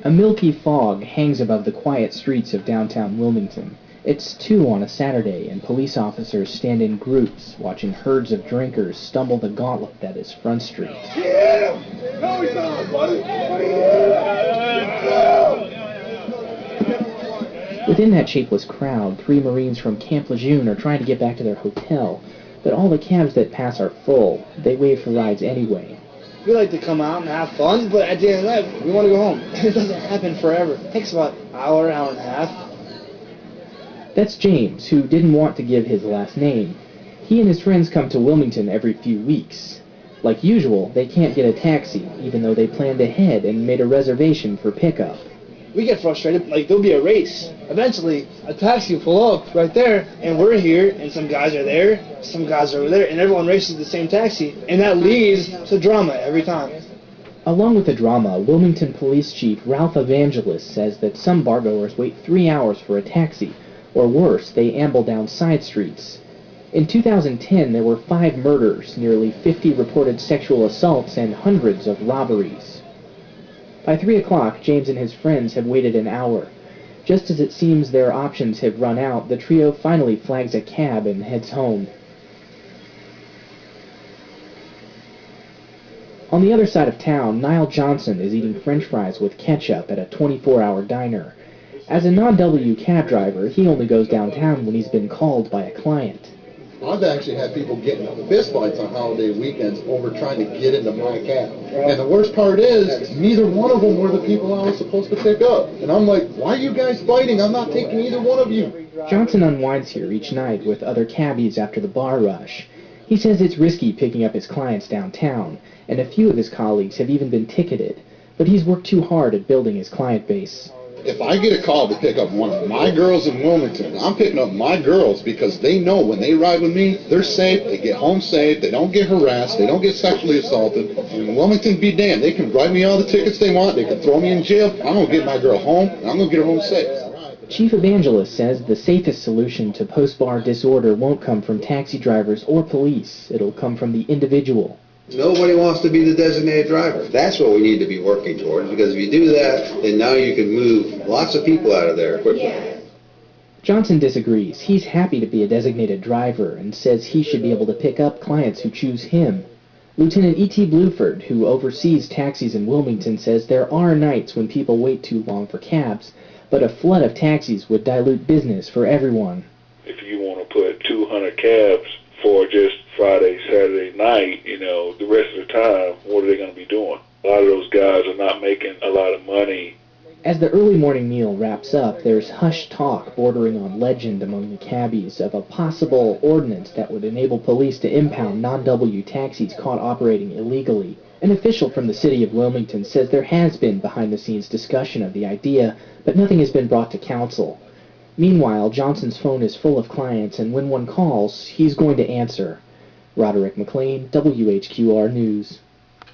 A milky fog hangs above the quiet streets of downtown Wilmington. It's 2 on a Saturday, and police officers stand in groups, watching herds of drinkers stumble the gauntlet that is Front Street. Get him! No, he's not, buddy! Within that shapeless crowd, 3 Marines from Camp Lejeune are trying to get back to their hotel, but all the cabs that pass are full. They wave for rides anyway. We like to come out and have fun, but at the end of the night, we want to go home. It doesn't happen forever. It takes about an hour and a half. That's James, who didn't want to give his last name. He and his friends come to Wilmington every few weeks. Like usual, they can't get a taxi, even though they planned ahead and made a reservation for pickup. We get frustrated, like there'll be a race. Eventually, a taxi will pull up right there, and we're here, and some guys are there, some guys are over there, and everyone races the same taxi, and that leads to drama every time. Along with the drama, Wilmington Police Chief Ralph Evangelist says that some bargoers wait 3 hours for a taxi, or worse, they amble down side streets. In 2010, there were 5 murders, nearly 50 reported sexual assaults, and hundreds of robberies. By 3 o'clock, James and his friends have waited an hour. Just as it seems their options have run out, the trio finally flags a cab and heads home. On the other side of town, Niall Johnson is eating French fries with ketchup at a 24-hour diner. As a non-W cab driver, he only goes downtown when he's been called by a client. I've actually had people getting into fistfights on holiday weekends over trying to get into my cab. And the worst part is, neither one of them were the people I was supposed to pick up. And I'm like, why are you guys fighting? I'm not taking either one of you. Johnson unwinds here each night with other cabbies after the bar rush. He says it's risky picking up his clients downtown, and a few of his colleagues have even been ticketed. But he's worked too hard at building his client base. If I get a call to pick up one of my girls in Wilmington, I'm picking up my girls because they know when they ride with me, they're safe, they get home safe, they don't get harassed, they don't get sexually assaulted. And Wilmington be damned, they can write me all the tickets they want, they can throw me in jail, I'm going to get my girl home, and I'm going to get her home safe. Chief Evangelist says the safest solution to post-bar disorder won't come from taxi drivers or police. It'll come from the individual. Nobody wants to be the designated driver. That's what we need to be working towards, because if you do that, then now you can move lots of people out of there quickly. Johnson disagrees. He's happy to be a designated driver and says he should be able to pick up clients who choose him. Lieutenant E.T. Bluford, who oversees taxis in Wilmington, says there are nights when people wait too long for cabs, but a flood of taxis would dilute business for everyone. If you want to put 200 cabs for just Friday, Saturday night, the rest of the time, what are they going to be doing? A lot of those guys are not making a lot of money. As the early morning meal wraps up, there's hushed talk bordering on legend among the cabbies of a possible ordinance that would enable police to impound non-W taxis caught operating illegally. An official from the city of Wilmington says there has been behind-the-scenes discussion of the idea, but nothing has been brought to council. Meanwhile, Johnson's phone is full of clients, and when one calls, he's going to answer. Roderick McLean, WHQR News.